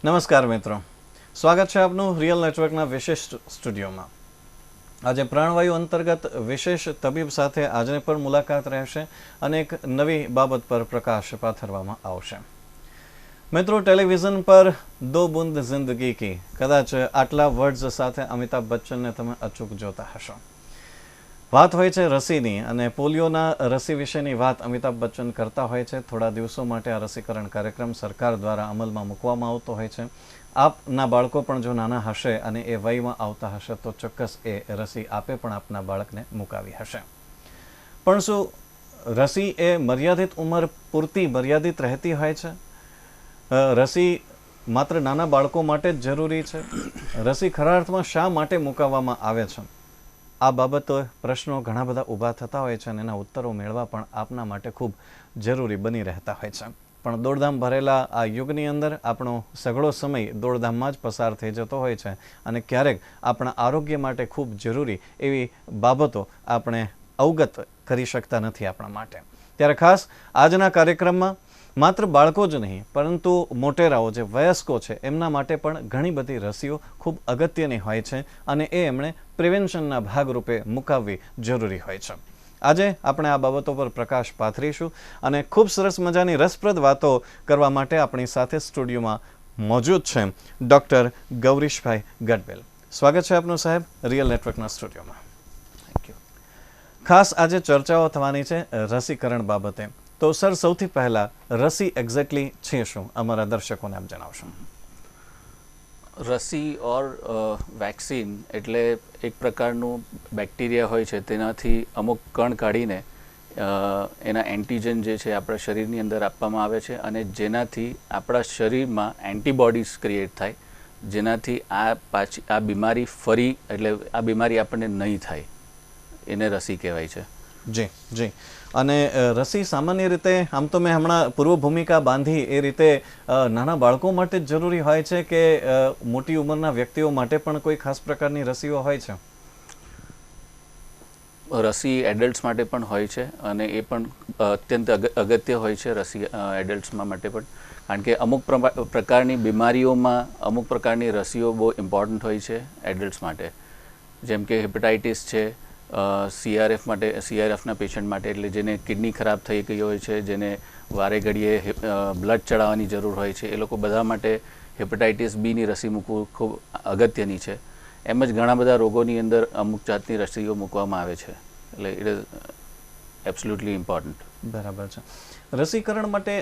નમસ્કાર મિત્રો, સ્વાગત છે આપનું રિયલ નેટવર્કના વિશેષ સ્ટુડિયોમાં. આજે પ્રાણવાયુ અંતર્ગત વિશેષ તબીબ સાથે આજની પણ મુલાકાત રહેશે અને એક નવી બાબત પર પ્રકાશ પાથરવામાં આવશે. મિત્રો, ટેલિવિઝન પર દો બૂંદ જિંદગી કી કદાચ આટલા વર્ડ્સ સાથે અમિતાભ બચ્ચનને તમે અચૂક જોતા હશો. વાત હોય છે રસીની અને પોલિયોના રસી વિશેની વાત અમિતાભ બચ્ચન કરતા હોય છે. થોડા દિવસો માટે આ રસીકરણ કાર્યક્રમ સરકાર દ્વારા અમલમાં મૂકવામાં આવતો હોય છે. આપના બાળકો પણ જો નાના હશે અને એ વયમાં આવતા હશે તો ચોક્કસ એ રસી આપે પણ આપના બાળકને મુકાવી હશે. પણ શું રસી એ મર્યાદિત ઉંમર પૂરતી મર્યાદિત રહેતી હોય છે? રસી માત્ર નાના બાળકો માટે જ જરૂરી છે? રસી ખરા અર્થમાં શા માટે મુકાવવામાં આવે છે? આ બાબતો પ્રશ્નો ઘણા બધા ઊભા થતા હોય છે અને એના ઉત્તરો મેળવવા પણ આપના માટે ખૂબ જરૂરી બની રહેતા હોય છે. પણ દોડધામ ભરેલા આ યુગની અંદર આપણો સઘળો સમય દોડધામમાં જ પસાર થઈ જતો હોય છે અને ક્યારેક આપણા આરોગ્ય માટે ખૂબ જરૂરી એવી બાબતો આપણે અવગત કરી શકતા નથી આપણા માટે. ત્યારે ખાસ આજના કાર્યક્રમમાં માત્ર બાળકો જ નહીં પરંતુ મોટેરાઓ જે વયસ્કો છે એમના માટે પણ ઘણી બધી રસીઓ ખૂબ અગત્યની હોય છે અને એ એમણે પ્રિવેન્શનના ભાગરૂપે મુકાવવી જરૂરી હોય છે. આજે આપણે આ બાબતો પર પ્રકાશ પાથરીશું અને ખૂબ સરસ મજાની રસપ્રદ વાતો કરવા માટે આપણી સાથે સ્ટુડિયોમાં મોજૂદ છે ડૉક્ટર ગૌરીશભાઈ ગઢવેલ. સ્વાગત છે આપનું સાહેબ રિયલ નેટવર્કના સ્ટુડિયોમાં. Thank you. ખાસ આજે ચર્ચાઓ થવાની છે રસીકરણ બાબતે. તો સર, સૌથી પહેલાં રસી એક્ઝેક્ટલી છે શું? અમારા દર્શકોને આપ જણાવશો. રસી ઓર વેક્સિન એટલે એક પ્રકારનું બેક્ટેરિયા હોય છે, તેનાથી અમુક કણ કાઢીને એના એન્ટીજન જે છે આપણા શરીરની અંદર આપવામાં આવે છે અને જેનાથી આપણા શરીરમાં એન્ટીબોડીઝ ક્રિએટ થાય, જેનાથી આ બીમારી ફરી એટલે આ બીમારી આપણને નહીં થાય, એને રસી કહેવાય છે. જી જી. અને રસી સામાન્ય રીતે આમ તો મેં હમણાં પૂર્વ ભૂમિકા બાંધી એ રીતે નાના બાળકો માટે જ જરૂરી હોય છે કે મોટી ઉંમરના વ્યક્તિઓ માટે પણ કોઈ ખાસ પ્રકારની રસીઓ હોય છે? રસી એડલ્ટ્સ માટે પણ હોય છે અને એ પણ અત્યંત અગત્ય હોય છે રસી એડલ્ટ્સમાં માટે પણ, કારણ કે અમુક પ્રકારની બીમારીઓમાં અમુક પ્રકારની રસીઓ બહુ ઇમ્પોર્ટન્ટ હોય છે એડલ્ટ્સ માટે. જેમ કે હેપેટાઇટિસ છે, સીઆરએફના પેશન્ટ માટે, એટલે જેને કિડની ખરાબ થઈ ગઈ હોય છે, જેને વારે ઘડીએ બ્લડ ચડાવવાની જરૂર હોય છે, એ લોકો બધા માટે હેપેટાઇટિસ બીની રસી મૂકવું ખૂબ અગત્યની છે. એમ જ ઘણા બધા રોગોની અંદર અમુક જાતની રસીઓ મૂકવામાં આવે છે, એટલે ઇટ ઇઝ એબ્સોલ્યુટલી ઇમ્પોર્ટન્ટ. બરાબર છે. રસીકરણ માટે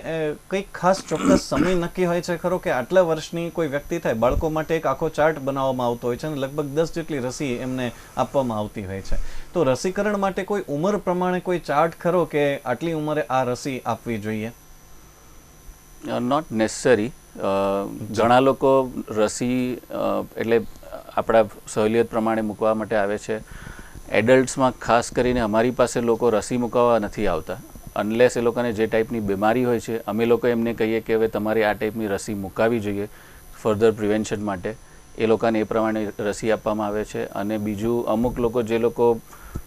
કંઈક ખાસ ચોક્કસ સમય નક્કી હોય છે ખરો કે આટલા વર્ષની કોઈ વ્યક્તિ થાય? બાળકો માટે એક આખો ચાર્ટ બનાવવામાં આવતો હોય છે અને લગભગ 10 જેટલી રસી એમને આપવામાં આવતી હોય છે. તો રસીકરણ માટે કોઈ ઉંમર પ્રમાણે કોઈ ચાર્ટ ખરો કે આટલી ઉંમરે આ રસી આપવી જોઈએ? Not necessary. ઘણા લોકો રસી એટલે આપણા સહુલિયત પ્રમાણે મૂકવા માટે આવે છે. એડલ્ટ્સમાં ખાસ કરીને અમારી પાસે લોકો રસી મૂકવા નથી આવતા અનલેસ એ લોકોને જે ટાઈપની બીમારી હોય છે. અમે લોકો એમને કહીએ કે હવે તમારે આ ટાઈપની રસી મૂકાવી જોઈએ ફર્ધર પ્રિવેન્શન માટે. એ લોકોને એ પ્રમાણે રસી આપવામાં આવે છે. અને બીજું, અમુક લોકો જે લોકો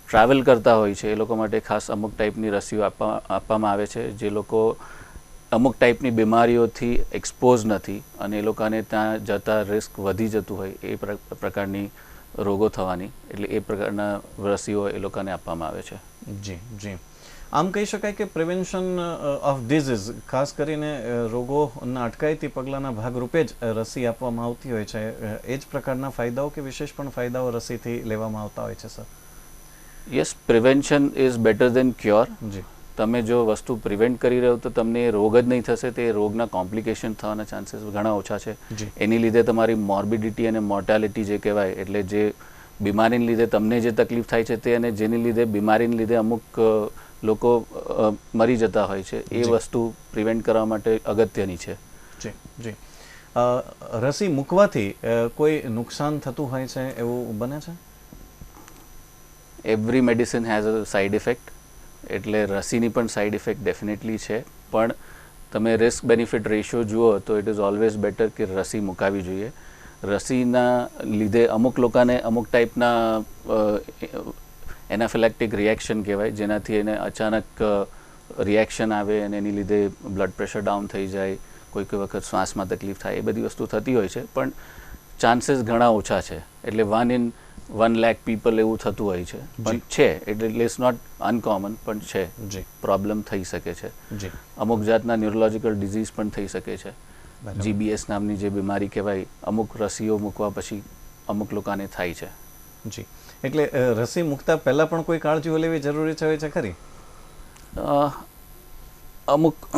ટ્રાવેલ કરતા હોય છે એ લોકો માટે ખાસ અમુક ટાઈપની રસીઓ આપવામાં આવે છે, જે લોકો અમુક ટાઈપની બીમારીઓથી એક્સપોઝ નથી અને એ લોકોને ત્યાં જતા રિસ્ક વધી જતું હોય એ પ્રકારની રોગો થવાની, એટલે એ પ્રકારના રસીઓ એ લોકોને આપવામાં આવે છે. જી જી. આમ કહી શકાય કે પ્રિવેન્શન ઓફ ડિઝીઝ, ખાસ કરીને રોગોના અટકાયતી પગલાંના ભાગરૂપે જ રસી આપવામાં આવતી હોય છે. એ જ પ્રકારના ફાયદાઓ કે વિશેષ પણ ફાયદાઓ રસીથી લેવામાં આવતા હોય છે sir? Yes, prevention is better than cure. જી. તમે જો વસ્તુ પ્રિવેન્ટ કરી રહ્યો તો તમને રોગ જ નહીં થશે, તે રોગના કોમ્પ્લિકેશન થવાના ચાન્સીસ ઘણા ઓછા છે. એની લીધે તમારી મોર્બિડિટી અને મોર્ટાલિટી જે કહેવાય, એટલે જે બીમારીને લીધે તમને જે તકલીફ થાય છે તે અને જેની લીધે બીમારીને લીધે અમુક લોકો મરી જતા હોય છે, એ વસ્તુ પ્રિવેન્ટ કરવા માટે અગત્યની છે. જી જી. રસી મૂકવાથી કોઈ નુકસાન થતું હોય છે એવું બને છે? Every medicine has a side effect, એટલે રસીની પણ સાઇડ ઇફેક્ટ ડેફિનેટલી છે. પણ તમે રિસ્ક બેનિફિટ રેશિયો જુઓ તો ઇટ ઇઝ ઓલવેઝ બેટર કે રસી મુકાવી જોઈએ. રસીના લીધે અમુક લોકોને અમુક ટાઈપના એનાફિલેક્ટિક રિએક્શન કહેવાય, જેનાથી એને અચાનક રિએક્શન આવે અને એની લીધે બ્લડ પ્રેશર ડાઉન થઈ જાય, કોઈ વખત શ્વાસમાં તકલીફ થાય, એ બધી વસ્તુ થતી હોય છે, પણ ચાન્સીસ ઘણા ઓછા છે. એટલે 1 in 1 lakh પીપલ એવું થતું હોય છે, પણ છે, એટલે ઇટ્સ નોટ અનકોમન, પણ છે, પ્રોબ્લેમ થઈ શકે છે. અમુક જાતના ન્યુરોલોજિકલ ડિઝીઝ પણ થઈ શકે છે. GBS નામની જે બીમારી કહેવાય, અમુક રસીઓ મૂકવા પછી અમુક લોકોને થાય છે. જી, એટલે રસી મૂકતા પહેલાં પણ કોઈ કાળજીઓ લેવી જરૂરી છે ખરી? અમુક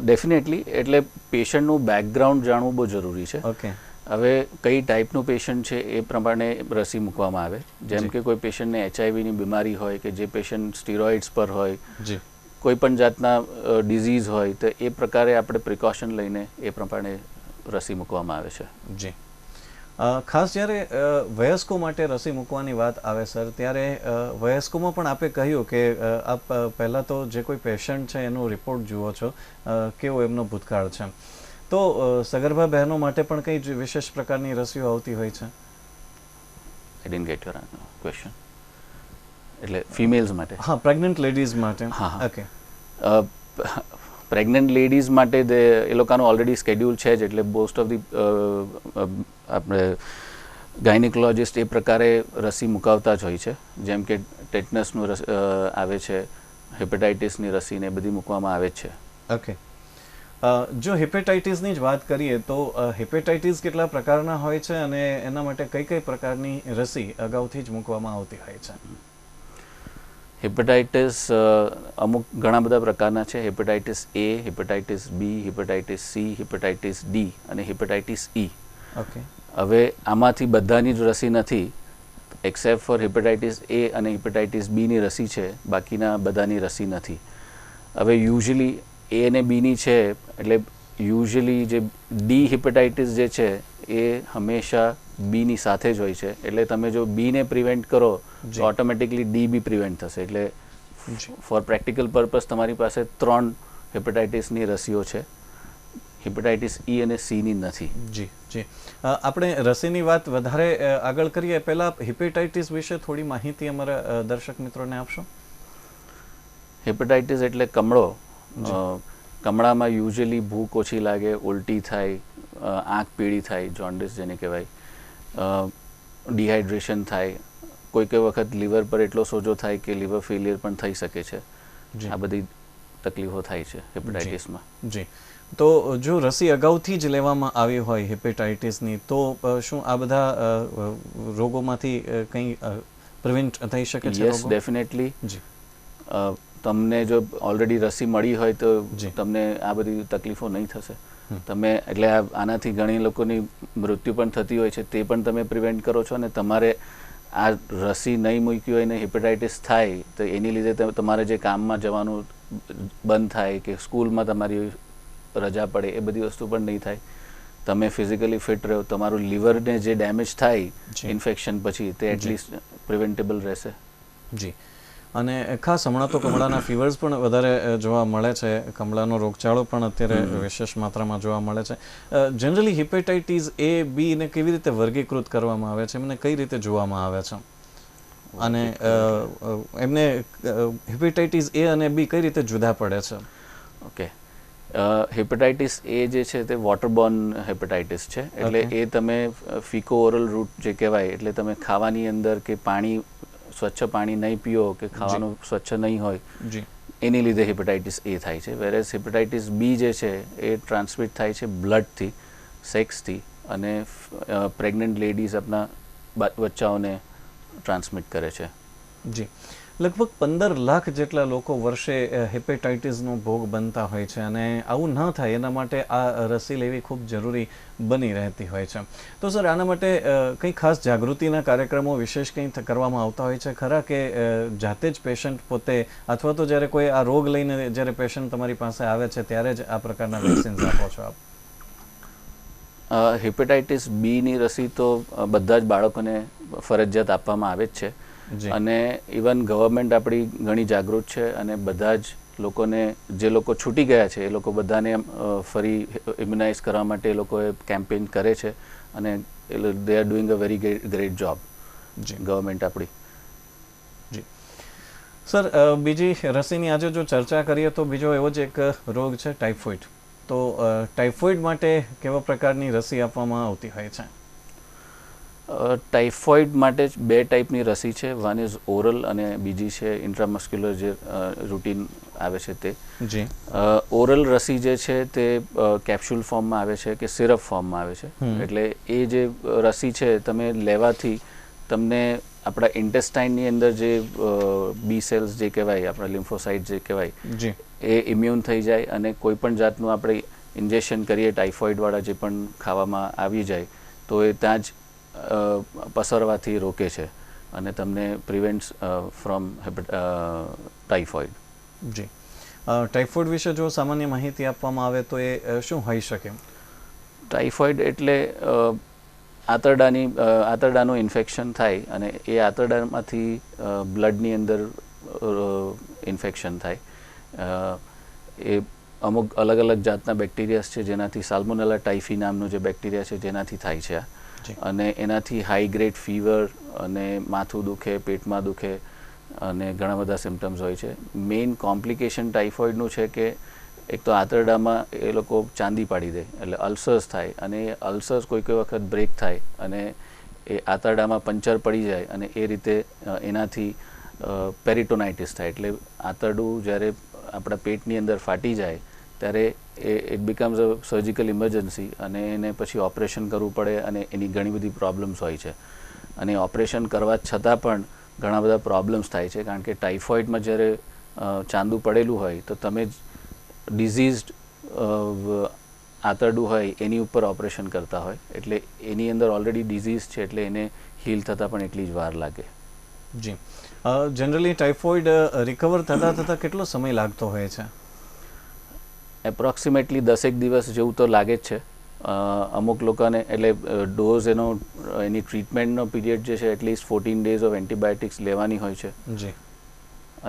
ડેફિનેટલી, એટલે પેશન્ટનું બેકગ્રાઉન્ડ જાણવું બહુ જરૂરી છે. ઓકે. હવે કઈ ટાઈપનું પેશન્ટ છે એ પ્રમાણે રસી મૂકવામાં આવે. જેમ કે કોઈ પેશન્ટને HIV ની બીમારી હોય, કે જે પેશન્ટ સ્ટીરોઇડ્સ પર હોય, કોઈ પણ જાતના ડિઝીઝ હોય, તો એ પ્રકારે આપણે પ્રિકોશન લઈને એ પ્રમાણે રસી મૂકવામાં આવે છે. જી. ખાસ જ્યારે વયસ્કો માટે રસી મૂકવાની વાત આવે સર, ત્યારે વયસ્કોમાં પણ આપે કહ્યું કે આપ પહેલાં તો જે કોઈ પેશન્ટ છે એનો રિપોર્ટ જુઓ છો, કેવો એમનો ભૂતકાળ છે, તો સગર્ભા બહેનો માટે પણ કઈ વિશેષ પ્રકારની રસીઓ આવતી હોય છે? આઈ ડિડન્ટ ગેટ યોર ક્વેશ્ચન. એટલે ફિમેલ્સ માટે? હા, પ્રેગ્નન્ટ લેડીઝ માટે. હા, ઓકે. પ્રેગ્નન્ટ લેડીઝ માટે એ લોકોનું ઓલરેડી સ્કેડ્યુલ છે જ, એટલે મોસ્ટ ઓફ ધી આપણે ગાયનિકોલોજિસ્ટ એ પ્રકારે રસી મુકાવતા જ હોય છે. જેમ કે ટેટનસનું આવે છે, હેપેટાઇટિસની રસીને એ બધી મૂકવામાં આવે જ છે. ઓકે. જો હેપેટાઇટિસની જ વાત કરીએ તો હેપેટાઇટિસ કેટલા પ્રકારના હોય છે અને એના માટે કઈ કઈ પ્રકારની રસી અગાઉથી જ મૂકવામાં આવતી હોય છે? હેપેટાઇટિસ અમુક ઘણા બધા પ્રકારના છે. Hepatitis A, hepatitis B, hepatitis C, hepatitis D અને હેપેટાઇટિસ E. ઓકે. હવે આમાંથી બધાની જ રસી નથી, એક્સેપ્ટ ફોર હેપેટાઇટિસ A અને હેપેટાઇટિસ B ની રસી છે, બાકીના બધાની રસી નથી. હવે યુઝ્યુઅલી A અને B ની છે, એટલે યુઝ્યુઅલી જે D હેપેટાઇટિસ જે છે એ હંમેશા B ની સાથે જ હોય છે. એટલે તમે જો B ને પ્રિવેન્ટ કરો તો ઓટોમેટિકલી D બી પ્રિવેન્ટ થશે. એટલે ફોર પ્રેક્ટિકલ પર્પઝ તમારી પાસે 3 હેપેટાઇટિસની રસીઓ છે, હેપેટાઇટિસ E અને C ની નથી. જી જી. આપણે રસીની વાત વધારે આગળ કરીએ પહેલાં હેપેટાઇટિસ વિશે થોડી માહિતી અમારા દર્શક મિત્રોને આપશો? હેપેટાઇટિસ એટલે કમળો. કમળામાં યુઝ્યુઅલી ભૂખ ઓછી લાગે, ઉલટી થાય, આંખ પીળી થાય, જોન્ડિસ જેને કહેવાય, ડિહાઇડ્રેશન થાય, કોઈ વખત લીવર પર એટલો સોજો થાય કે લીવર ફેલિયર પણ થઈ શકે છે. આ બધી તકલીફો થાય છે હેપેટાઇટિસમાં. જી. તો જો રસી અગાઉથી જ લેવામાં આવી હોય હેપેટાઇટિસની, તો શું આ બધા રોગોમાંથી કંઈ પ્રિવેન્ટ થઈ શકે છે? Yes, definitely. તમને જો ઓલરેડી રસી મળી હોય તો તમને આ બધી તકલીફો નહીં થશે. તમે એટલે આનાથી ઘણી લોકોની મૃત્યુ પણ થતી હોય છે, તે પણ તમે પ્રિવેન્ટ કરો છો. અને તમારે આ રસી નહીં મૂકી હોય ને હેપેટાઇટિસ થાય તો એની લીધે તમારે જે કામમાં જવાનું બંધ થાય કે સ્કૂલમાં તમારી રજા પડે, એ બધી વસ્તુ પણ નહીં થાય. તમે ફિઝિકલી ફિટ રહો, તમારું લીવરને જે ડેમેજ થાય ઇન્ફેક્શન પછી, તે એટલીસ્ટ પ્રિવેન્ટેબલ રહેશે. જી. અને ખાસ હમણાં તો કમળાના ફીવર્સ પણ વધારે જોવા મળે છે, કમળાનો રોગચાળો પણ અત્યારે વિશેષ માત્રામાં જોવા મળે છે. જનરલી હેપેટાઇટિસ A, B ને કેવી રીતે વર્ગીકૃત કરવામાં આવે છે, એમને કઈ રીતે જોવામાં આવે છે, અને એમને હેપેટાઇટિસ A અને B કઈ રીતે જુદા પડે છે? ઓકે. હેપેટાઇટિસ A જે છે તે વોટરબોર્ન હેપેટાઇટિસ છે. એટલે એ તમે ફીકો ઓરલ રૂટ જે કહેવાય, એટલે તમે ખાવાની અંદર કે પાણી, સ્વચ્છ પાણી નહીં પીઓ કે ખાવાનું સ્વચ્છ નહીં હોય, એની લીધે હેપેટાઇટિસ A થાય છે. વેરેસ હેપેટાઇટિસ B જે છે એ ટ્રાન્સમિટ થાય છે બ્લડથી, સેક્સથી, અને પ્રેગ્નન્ટ લેડીઝ આપણા બચ્ચાઓને ટ્રાન્સમિટ કરે છે. જી. લગભગ 15 લાખ જેટલા લોકો વર્ષે હેપેટાઇટિસનો ભોગ બનતા હોય છે, અને આવું ન થાય એના માટે આ રસી લેવી ખૂબ જરૂરી બની રહેતી હોય છે. તો સર, આના માટે કંઈ ખાસ જાગૃતિના કાર્યક્રમો વિશેષ કંઈ કરવામાં આવતા હોય છે ખરા, કે જાતે જ પેશન્ટ પોતે, અથવા તો જ્યારે કોઈ આ રોગ લઈને જ્યારે પેશન્ટ તમારી પાસે આવે છે ત્યારે જ આ પ્રકારના વેક્સિન્સ આપો છો આપ? હેપેટાઇટિસ B ની રસી તો બધા જ બાળકોને ફરજિયાત આપવામાં આવે જ છે. અને ઇવન ગવર્મેન્ટ આપણી ઘણી જાગૃત છે, અને બધા જ લોકોને, જે લોકો છૂટી ગયા છે એ લોકો બધાને ફરી ઇમ્યુનાઇઝ કરવા માટે એ લોકોએ કેમ્પેઇન કરે છે, અને they are doing a very great job government આપણી. જી સર, બીજી રસીની આજે જો ચર્ચા કરીએ તો બીજો એવો જ એક રોગ છે ટાઇફોઇડ. તો ટાઇફોઇડ માટે કેવા પ્રકારની રસી આપવામાં આવતી હોય છે? ટાઇફોઇડ માટે જ 2 ટાઈપની રસી છે. વન ઇઝ ઓરલ અને બીજી છે ઇન્ટ્રામસ્ક્યુલર, જે રૂટીન આવે છે તે. જી. ઓરલ રસી જે છે તે કેપ્સ્યુલ ફોર્મમાં આવે છે કે સિરપ ફોર્મમાં આવે છે. એટલે એ જે રસી છે તમે લેવાથી તમને આપણા ઇન્ટેસ્ટાઇનની અંદર જે બી સેલ્સ જે કહેવાય, આપણા લિમ્ફોસાઇટ જે કહેવાય, જી, એ ઇમ્યુન થઈ જાય અને કોઈ પણ જાતનું આપણે ઇન્જેક્શન કરીએ ટાઇફોઇડવાળા જે પણ ખાવામાં આવી જાય તો એ ત્યાં જ પસરવાથી રોકે છે અને તમને પ્રિવેન્ટ્સ ફ્રોમ ટાઇફોઇડ. જી. ટાઇફોઇડ વિશે જો સામાન્ય માહિતી આપવામાં આવે તો એ શું હોઈ શકે? ટાઇફોઇડ એટલે આંતરડાનું ઇન્ફેક્શન થાય અને એ આંતરડામાંથી બ્લડની અંદર ઇન્ફેક્શન થાય. એ અમુક અલગ અલગ જાતના બેક્ટેરિયાસ છે જેનાથી સાલ્મોનેલા ટાઇફી નામનું જે બેક્ટેરિયા છે જેનાથી થાય છે અને એનાથી હાઈ ગ્રેડ ફીવર અને માથું દુખે, પેટમાં દુખે અને ઘણા બધા સિમ્ટમ્સ હોય છે. મેઇન કોમ્પ્લિકેશન ટાઇફોઇડનું છે કે એક તો આંતરડામાં એ લોકો ચાંદી પાડી દે એટલે અલ્સર્સ થાય અને એ અલ્સર્સ કોઈ વખત બ્રેક થાય અને એ આંતરડામાં પંચર પડી જાય અને એ રીતે એનાથી પેરિટોનાઇટિસ થાય. એટલે આંતરડું જ્યારે આપણા પેટની અંદર ફાટી જાય ત્યારે it becomes a surgical emergency અને એને પછી ઓપરેશન કરવું પડે અને એની ઘણી બધી પ્રોબ્લેમ્સ હોય છે. અને ઓપરેશન કરવા છતાં પણ ઘણા બધા પ્રોબ્લેમ્સ થાય છે કારણ કે ટાઇફોઇડમાં જ્યારે ચાંદું પડેલું હોય તો તમે ડિઝીઝડ આંતરડું હોય એની ઉપર ઓપરેશન કરતા હોય એટલે એની અંદર ઓલરેડી ડિઝીઝ છે એટલે એને હીલ થતાં પણ એટલી જ વાર લાગે. જી. જનરલી ટાઇફોઇડ રિકવર થતાં કેટલો સમય લાગતો હોય છે? એપ્રોક્સિમેટલી 10 દિવસ જેવું તો લાગે જ છે. અમુક લોકોને એટલે ડોઝ એની ટ્રીટમેન્ટનો પીરિયડ જે છે એટલીસ્ટ 14 days ઓફ એન્ટીબાયોટિક્સ લેવાની હોય છે. જી.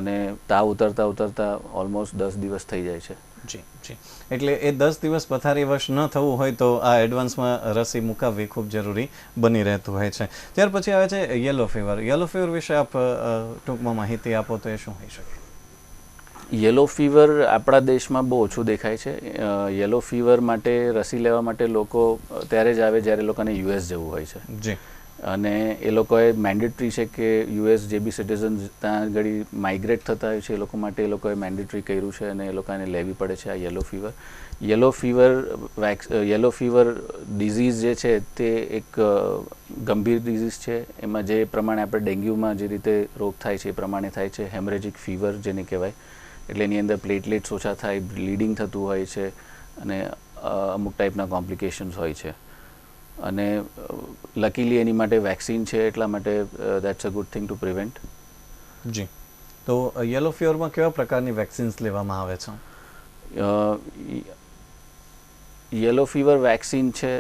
અને તાવ ઉતરતા ઓલમોસ્ટ 10 દિવસ થઈ જાય છે. જી, જી. એટલે એ 10 દિવસ પથારીવશ ન થવું હોય તો આ એડવાન્સમાં રસી મુકાવવી ખૂબ જરૂરી બની રહેતું હોય છે. ત્યાર પછી આવે છે યલો ફીવર. યલો ફીવર વિશે આપ ટૂંકમાં માહિતી આપો તો એ શું હોઈ શકે? યલો ફીવર આપણા દેશમાં બહુ ઓછું દેખાય છે. યલો ફીવર માટે રસી લેવા માટે લોકો ત્યારે જ આવે જ્યારે લોકોને યુએસ જવું હોય છે. જી. અને એ લોકોએ મેન્ડેટરી છે કે યુએસ જે બી સિટીઝન ત્યાં આગળ માઇગ્રેટ થતા હોય છે એ લોકો માટે એ લોકોએ મેન્ડેટરી કર્યું છે અને એ લોકોને લેવી પડે છે આ yellow fever. Yellow fever disease જે છે તે એક ગંભીર ડિઝીઝ છે. એમાં જે પ્રમાણે આપણે ડેન્ગ્યુમાં જે રીતે રોગ થાય છે એ પ્રમાણે થાય છે. હેમરેજિક ફીવર જેને કહેવાય. એટલે એની અંદર પ્લેટલેટ્સ ઓછા થાય, બ્લીડિંગ થતું હોય છે અને અમુક ટાઈપના કોમ્પ્લિકેશન્સ હોય છે. અને લકીલી એની માટે વેક્સિન છે એટલા માટે that's a good thing to prevent. જી. તો યલો ફીવરમાં કેવા પ્રકારની વેક્સિન્સ લેવામાં આવે છે? યલો ફીવર વેક્સિન છે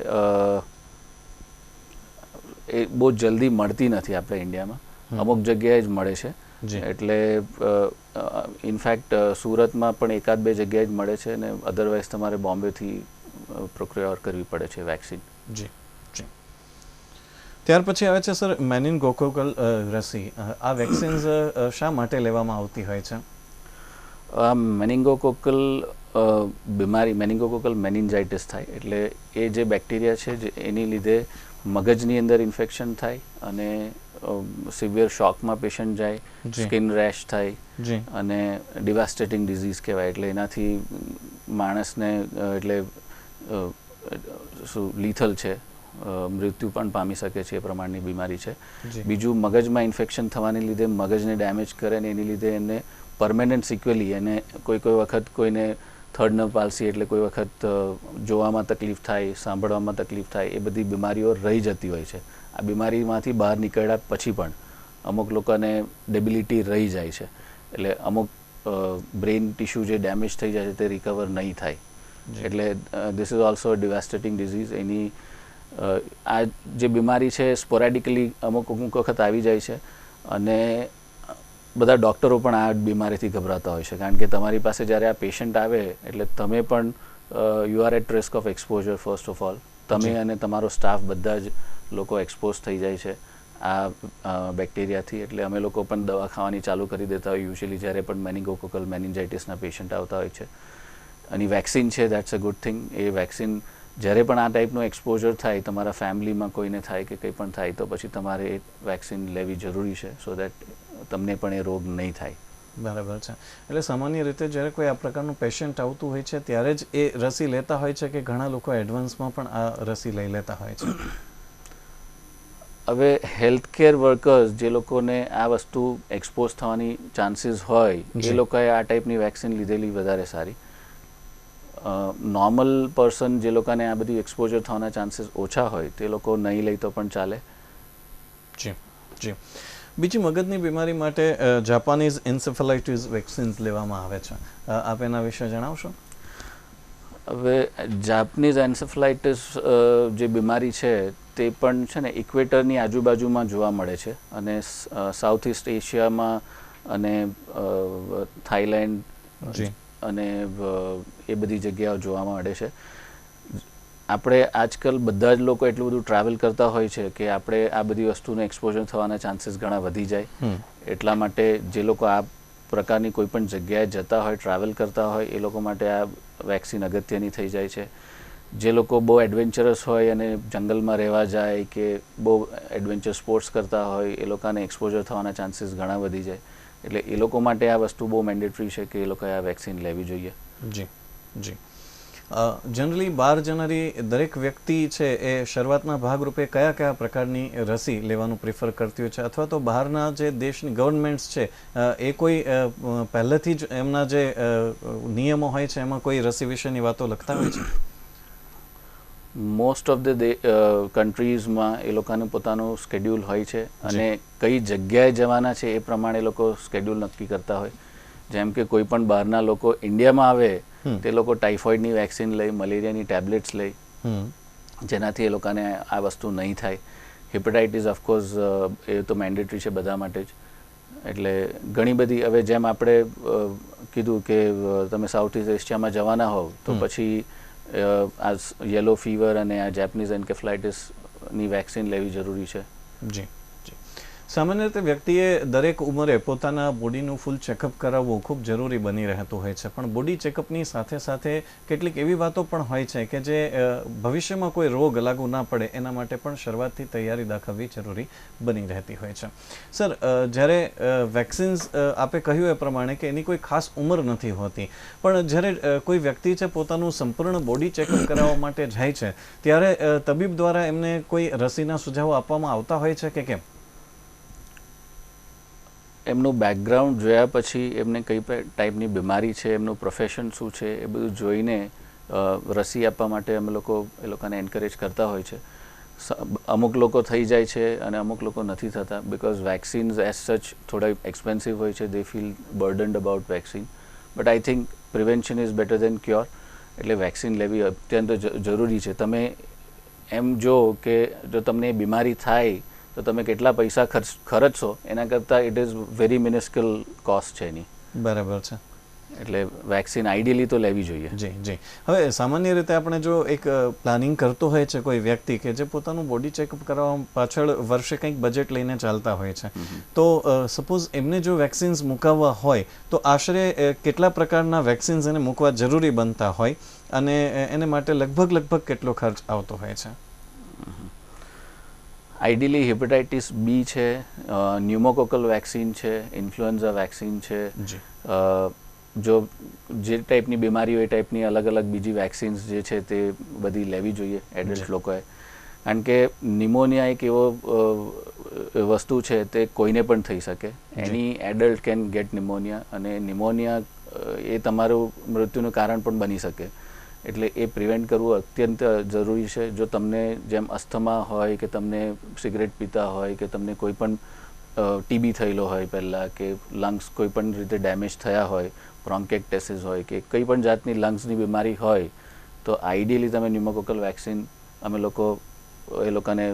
એ બહુ જલ્દી મળતી નથી આપણે ઇન્ડિયામાં. અમુક જગ્યાએ જ મળે છે. એટલે ઇનફેક્ટ સુરતમાં પણ 1-2 જગ્યાએ જ મળે છે અને અધરવાઇઝ તમારે બોમ્બેથી પ્રોક્યોર કરવી પડે છે વેક્સિન. જી, જી. ત્યાર પછી આવે છે સર મેનિનગોકોકલ રસી. આ વેક્સિન્સ શા માટે લેવામાં આવતી હોય છે? મેનિંગોકોકલ બીમારી, મેનિંગોકોકલ મેનિન્જાઇટિસ થાય એટલે એ જે બેક્ટેરિયા છે એની લીધે મગજની અંદર ઇન્ફેક્શન થાય અને સિવિયર શોકમાં પેશન્ટ જાય, સ્કિન રેશ થાય અને ડિવાસ્ટેટિંગ ડિઝીઝ કહેવાય. એટલે એનાથી માણસને એટલે શું લીથલ છે, મૃત્યુ પણ પામી શકે છે એ પ્રમાણની બીમારી છે. બીજું મગજમાં ઇન્ફેક્શન થવાને લીધે મગજને ડેમેજ કરે અને એની લીધે એને પરમેનન્ટ સિક્વલી એને કોઈ વખત કોઈને થર્ડ નર્વ પાલ્સી એટલે કોઈ વખત જોવામાં તકલીફ થાય, સાંભળવામાં તકલીફ થાય, એ બધી બીમારીઓ રહી જતી હોય છે. આ બીમારીમાંથી બહાર નીકળ્યા પછી પણ અમુક લોકોને ડેબિલિટી રહી જાય છે. એટલે અમુક બ્રેઇન ટિશ્યુ જે ડેમેજ થઈ જાય છે તે રિકવર નહીં થાય. એટલે ધીસ ઇઝ ઓલ્સો ડિવાસ્ટેટિંગ ડિઝીઝ. એની આ જે બીમારી છે સ્પોરેડિકલી અમુક વખત આવી જાય છે અને બધા ડૉક્ટરો પણ આ બીમારીથી ગભરાતા હોય છે કારણ કે તમારી પાસે જ્યારે આ પેશન્ટ આવે એટલે તમે પણ you are at risk of exposure. First of all તમે અને તમારો સ્ટાફ બધા જ લોકો એક્સપોઝ થઈ જાય છે આ બેક્ટેરિયાથી. એટલે અમે લોકો પણ દવા ખાવાની ચાલુ કરી દેતા હોય યુઝ્યુઅલી જ્યારે પણ મેનિંગોકોકલ મેનિન્જાઇટિસના પેશન્ટ આવતા હોય છે. અને વેક્સિન છે that's a good thing. A vaccine જ્યારે પણ આ ટાઈપનું એક્સપોઝર થાય, તમારા ફેમિલીમાં કોઈને થાય કે કંઈ પણ થાય, તો પછી તમારે એ વેક્સિન લેવી જરૂરી છે, સો દેટ તમને પણ એ રોગ નહીં થાય. બરાબર છે. એટલે સામાન્ય રીતે જ્યારે કોઈ આ પ્રકારનું પેશન્ટ આવતું હોય છે ત્યારે જ એ રસી લેતા હોય છે કે ઘણા લોકો એડવાન્સમાં પણ આ રસી લઈ લેતા હોય છે? હવે હેલ્થકેર વર્કર્સ જે લોકોને આ વસ્તુ એક્સપોઝ થવાની ચાન્સીસ હોય, એ લોકોએ આ ટાઈપની વેક્સિન લીધેલી વધારે સારી. નોર્મલ પર્સન જે લોકોને આ બધી એક્સપોઝર થવાના ચાન્સીસ ઓછા હોય, તે લોકો નહીં લઈ તો પણ ચાલે. જી જી. બીજી મગજની બીમારી માટે જાપાનીઝ એન્સેફેલાઇટિસ વેક્સિન્સ લેવામાં આવે છે. આપ એના વિશે જણાવશો? હવે જાપાનીઝ એન્સેફેલાઇટિસ જે બીમારી છે તે પણ છે ને ઇક્વેટરની આજુબાજુમાં જોવા મળે છે, અને સાઉથ ઇસ્ટ એશિયામાં અને થાઈલેન્ડ અને એ બધી જગ્યાઓ જોવા મળે છે. આપણે આજકાલ બધા જ લોકો એટલું બધું ટ્રાવેલ કરતા હોય છે કે આપણે આ બધી વસ્તુને એક્સપોઝર થવાના ચાન્સીસ ઘણા વધી જાય. એટલા માટે જે લોકો આ પ્રકારની કોઈ પણ જગ્યાએ જતા હોય, ટ્રાવેલ કરતા હોય, એ લોકો માટે આ વેક્સિન અગત્યની થઈ જાય છે. જે લોકો બહુ એડવેન્ચરસ હોય અને જંગલમાં રહેવા જાય કે બહુ એડવેન્ચર સ્પોર્ટ્સ કરતા હોય, એ લોકોને એક્સપોઝર થવાના ચાન્સીસ ઘણા વધી જાય. એટલે એ લોકો માટે આ વસ્તુ બહુ મેન્ડેટરી છે કે એ લોકોએ આ વેક્સિન લેવી જોઈએ. જી જી. જનરલી બહાર જનારી દરેક વ્યક્તિ છે એ શરૂઆતના ભાગરૂપે કયા કયા પ્રકારની રસી લેવાનું પ્રિફર કરતી હોય છે, અથવા તો બહારના જે દેશની ગવર્મેન્ટ્સ છે એ કોઈ પહેલેથી જ એમના જે નિયમો હોય છે એમાં કોઈ રસી વિશેની વાતો લખતા હોય છે? મોસ્ટ ઓફ ધ કન્ટ્રીઝમાં એ લોકોનું પોતાનું સ્કેડ્યુલ હોય છે, અને કઈ જગ્યાએ જવાના છે એ પ્રમાણે એ લોકો સ્કેડ્યુલ નક્કી કરતા હોય. જેમ કે કોઈ પણ બહારના લોકો ઇન્ડિયામાં આવે, તે લોકો ટાઇફોઇડની વેક્સિન લઈ, મલેરિયાની ટેબ્લેટ્સ લઈ, જેનાથી એ લોકોને આ વસ્તુ નહીં થાય. હેપેટાઇટિસ ઓફકોર્સ એ તો મેન્ડેટરી છે બધા માટે જ. એટલે ઘણી બધી, હવે જેમ આપણે કીધું કે તમે સાઉથ ઇસ્ટ એશિયામાં જવાના હોવ તો પછી આ યલો ફીવર અને આ જેપનીઝ એન્કેફેલાઇટિસની વેક્સિન લેવી જરૂરી છે. જી જી. સામાન્ય રીતે વ્યક્તિએ દરેક ઉંમરે પોતાના બોડીનું ફૂલ ચેકઅપ કરાવવું ખૂબ જરૂરી બની રહેતું હોય છે, પણ બોડી ચેકઅપની સાથે સાથે કેટલીક એવી વાતો પણ હોય છે કે જે ભવિષ્યમાં કોઈ રોગ લાગુ ના પડે એના માટે પણ શરૂઆતથી તૈયારી દાખવવી જરૂરી બની રહેતી હોય છે. સર, જ્યારે વેક્સિન્સ આપે કહ્યું એ પ્રમાણે કે એની કોઈ ખાસ ઉંમર નથી હોતી, પણ જ્યારે કોઈ વ્યક્તિ છે પોતાનું સંપૂર્ણ બોડી ચેકઅપ કરાવવા માટે જાય છે ત્યારે તબીબ દ્વારા એમને કોઈ રસીના સુઝાવો આપવામાં આવતા હોય છે કે કેમ? એમનું બેકગ્રાઉન્ડ જોયા પછી, એમને કઈ ટાઈપની બીમારી છે, એમનું પ્રોફેશન શું છે, એ બધું જોઈને રસી આપવા માટે અમે લોકો એ લોકોને એન્કરેજ કરતા હોય છે. અમુક લોકો થઈ જાય છે અને અમુક લોકો નથી થતા, બિકોઝ વેક્સિન્સ એઝ સચ થોડા એક્સપેન્સિવ હોય છે. They feel burdened about vaccine, but I think prevention is better than cure. એટલે વેક્સિન લેવી અત્યંત જરૂરી છે. તમે એમ જો કે જો તમને બીમારી થાય તો તમે કેટલા પૈસા ખર્ચશો, એના કરતાં ઇટ ઇઝ વેરી મિનિસ્કલ કોસ્ટ છે એની. બરાબર છે. એટલે વેક્સિન આઈડિયલી તો લેવી જોઈએ. જી જી. હવે સામાન્ય રીતે આપણે જો એક પ્લાનિંગ કરતો હોય છે કોઈ વ્યક્તિ કે જે પોતાનું બોડી ચેકઅપ કરાવવા પાછળ વર્ષે કંઈક બજેટ લઈને ચાલતા હોય છે, તો સપોઝ એમને જો વેક્સિન્સ મુકાવવા હોય તો આશરે કેટલા પ્રકારના વેક્સિન્સ એને મૂકવા જરૂરી બનતા હોય અને એને માટે લગભગ કેટલો ખર્ચ આવતો હોય છે? આઈડિયલી હેપેટાઇટિસ બી છે, ન્યુમોકોકલ વેક્સિન છે, ઇન્ફ્લુએન્ઝા વેક્સિન છે. જો જે ટાઈપની બીમારી હોય એ ટાઈપની અલગ અલગ બીજી વેક્સિન્સ જે છે તે બધી લેવી જોઈએ એડલ્ટ લોકોએ. કારણ કે નિમોનિયા એક એવો વસ્તુ છે તે કોઈને પણ થઈ શકે. એની એડલ્ટ કેન ગેટ નિમોનિયા, અને નિમોનિયા એ તમારું મૃત્યુનું કારણ પણ બની શકે. એટલે એ પ્રિવેન્ટ કરવું અત્યંત જરૂરી છે. જો તમને જેમ અસ્થમા હોય કે તમને સિગરેટ પીતા હોય કે તમને કોઈ પણ ટીબી થયેલો હોય પહેલાં, કે લંગ્સ કોઈ પણ રીતે ડેમેજ થયા હોય, બ્રોન્કેક્ટેસિસ હોય કે કંઈ પણ જાતની લંગ્સની બીમારી હોય, તો આઈડિયલી તમે ન્યુમોકોકલ વેક્સિન અમે લોકો એ લોકોને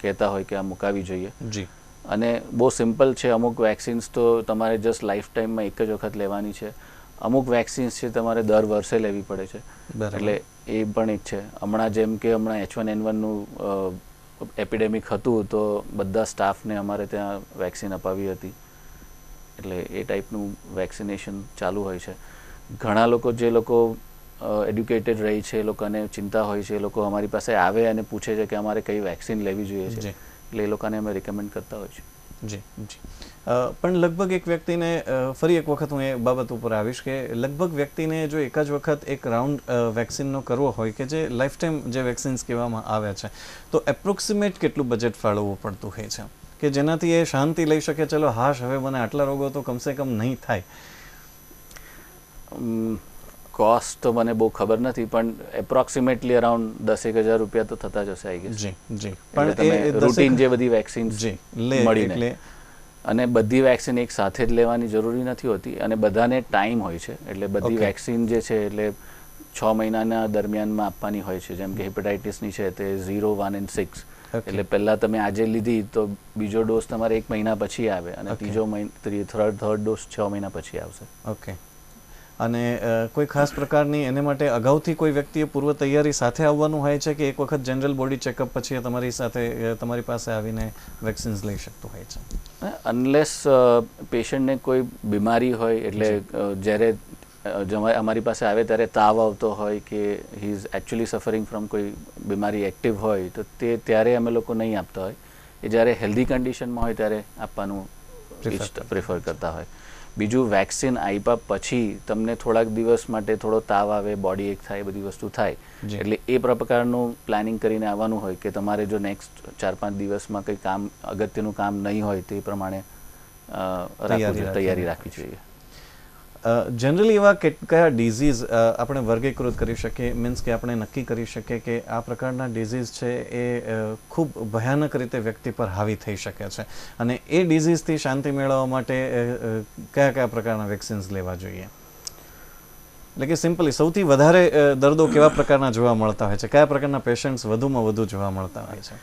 કહેતા હોય કે આ મુકાવી જોઈએ. જી. અને બહુ સિમ્પલ છે. અમુક વેક્સિન્સ તો તમારે જસ્ટ લાઈફ ટાઈમમાં એક જ વખત લેવાની છે. અમુક વેક્સિન્સ છે તમારે દર વર્ષે લેવી પડે છે. એટલે એ પણ એક છે. હમણાં જેમ કે હમણાં H1N1નું એપિડેમિક હતું તો બધા સ્ટાફને અમારે ત્યાં વેક્સિન અપાવી હતી. એટલે એ ટાઈપનું વેક્સિનેશન ચાલુ હોય છે. ઘણા લોકો જે લોકો એડ્યુકેટેડ રહી છે, એ લોકોને ચિંતા હોય છે, એ લોકો અમારી પાસે આવે અને પૂછે છે કે અમારે કઈ વેક્સિન લેવી જોઈએ છે, એટલે એ લોકોને અમે રિકમેન્ડ કરતા હોય છે. જી જી પણ લગભગ એક વ્યક્તિને ફરી એક વખત હું એ બાબત ઉપર આવીશ કે લગભગ વ્યક્તિને જો એક જ વખત એક રાઉન્ડ વેક્સિનનો કરવો હોય કે જે લાઈફ ટાઈમ જે વેક્સિન્સ કહેવામાં આવે છે, તો એપ્રોક્સિમેટ કેટલું બજેટ ફાળવવું પડતું હોય છે કે જેનાથી એ શાંતિ લઈ શકે, ચલો હાશ હવે મને આટલા રોગો તો કમસે કમ નહીં થાય? કોસ્ટ તો મને બહુ ખબર નથી, પણ એપ્રોક્સિમેટલી અરાઉન્ડ 10,000 રૂપિયા તો થતા જ હશે, આઈ ગેસ. જી જી પણ એ રૂટીન જે બધી વેક્સિન્સ જી લે મળીને, અને બધી વેક્સિન એક સાથે જ લેવાની જરૂરી નથી હોતી, અને બધાને ટાઈમ હોય છે, એટલે બધી વેક્સિન જે છે એટલે 6 મહિનાના દરમિયાનમાં આપવાની હોય છે. જેમ કે હેપેટાઇટિસની છે તે 0, 1 and 6, એટલે પહેલાં તમે આજે લીધી તો બીજો ડોઝ તમારે 1 મહિના પછી આવે, અને થર્ડ ડોઝ 6 મહિના પછી આવશે. ઓકે. અને કોઈ ખાસ પ્રકારની એને માટે અગાઉથી કોઈ વ્યક્તિએ પૂર્વ તૈયારી સાથે આવવાનું હોય છે કે એક વખત જનરલ બોડી ચેકઅપ પછી તમારી સાથે તમારી પાસે આવીને વેક્સિન્સ લઈ શકતું હોય છે? અનલેસ પેશન્ટને કોઈ બીમારી હોય, એટલે જ્યારે અમારી પાસે આવે ત્યારે તાવ આવતો હોય કે he is actually suffering from કોઈ બીમારી એક્ટિવ હોય, તો ત્યારે અમે લોકો નહીં આપતા હોય. એ જ્યારે હેલ્ધી કન્ડિશનમાં હોય ત્યારે આપવાનું પ્રિફર કરતા હોય. બીજું, વેક્સિન આપ્યા પછી તમને થોડાક દિવસ માટે થોડો તાવ આવે, બોડી એક થાય, બધી વસ્તુ થાય, એટલે એ પ્રકારનું પ્લાનિંગ કરીને આવવાનું હોય કે તમારે જો નેક્સ્ટ 4-5 દિવસમાં કંઈ કામ અગત્યનું કામ નહીં હોય તે પ્રમાણે તૈયારી રાખવી જોઈએ. જનરલી એવા કયા ડિઝીઝ આપણે વર્ગીકૃત કરી શકીએ, મીન્સ કે આપણે નક્કી કરી શકીએ કે આ પ્રકારના ડિઝીઝ છે એ ખૂબ ભયાનક રીતે વ્યક્તિ પર હાવી થઈ શકે છે, અને એ ડિઝીઝથી શાંતિ મેળવવા માટે કયા કયા પ્રકારના વેક્સિન્સ લેવા જોઈએ? એટલે કે સિમ્પલી સૌથી વધારે દર્દો કેવા પ્રકારના જોવા મળતા હોય છે, કયા પ્રકારના પેશન્ટ્સ વધુમાં વધુ જોવા મળતા હોય છે?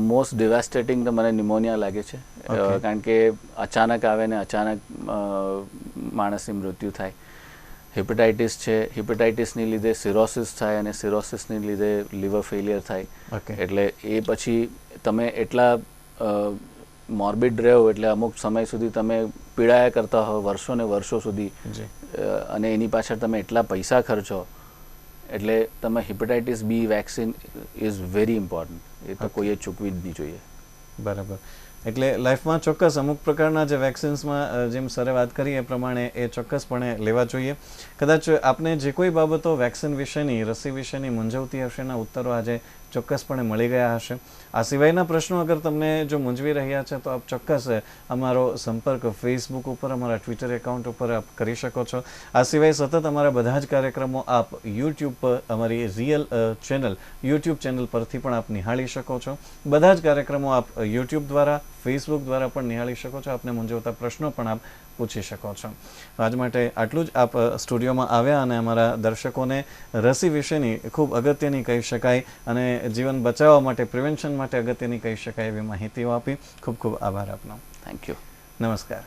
મોસ્ટ ડિવાસ્ટેટિંગ તો મને ન્યુમોનિયા લાગે છે, કારણ કે અચાનક આવે ને અચાનક માણસની મૃત્યુ થાય. હેપેટાઇટિસ છે, હેપેટાઇટિસની લીધે સિરોસિસ થાય, અને સિરોસિસની લીધે લીવર ફેલિયર થાય. એટલે એ પછી તમે એટલા મોર્બિડ રહો, એટલે અમુક સમય સુધી તમે પીડાયા કરતા હો, વર્ષો ને વર્ષો સુધી, અને એની પાછળ તમે એટલા પૈસા ખર્ચો, એટલે તમે hepatitis B vaccine is very important. એ તો કોઈએ ચૂકવી જ નહીં જોઈએ. બરાબર. એટલે લાઈફમાં ચોક્કસ અમુક પ્રકારના જે વેક્સિન્સમાં જેમ સરે વાત કરી એ પ્રમાણે એ ચોક્કસપણે લેવા જોઈએ. કદાચ આપને જે કોઈ બાબતો વેક્સિન વિશેની, રસી વિશેની મૂંઝવતી હશે એના ઉત્તરો આજે ચોક્કસપણે મળી ગયા હશે. આ સિવાયના પ્રશ્નો અગર તમને જો મૂંઝવી રહ્યા છે તો આપ ચોક્કસ અમારો સંપર્ક ફેસબુક ઉપર, અમારા ટ્વિટર એકાઉન્ટ ઉપર આપ કરી શકો છો. આ સિવાય સતત અમારા બધા જ કાર્યક્રમો આપ યુટ્યુબ પર, અમારી રિયલ ચેનલ યુટ્યુબ ચેનલ પરથી પણ આપ નિહાળી શકો છો. બધા જ કાર્યક્રમો આપ યુટ્યુબ દ્વારા, ફેસબુક દ્વારા પણ નિહાળી શકો છો. આપને મૂંઝવતા પ્રશ્નો પણ આપ પૂછી શકો છો. આજ માટે આટલું જ. આપ સ્ટુડિયોમાં આવ્યા અને અમારા દર્શકોને રસી વિશેની ખૂબ અગત્યની કહી શકાય અને જીવન બચાવવા માટે, પ્રિવેન્શન માટે અગત્યની કહી શકાય એવી માહિતીઓ આપી. ખૂબ ખૂબ આભાર આપનો. Thank you. નમસ્કાર.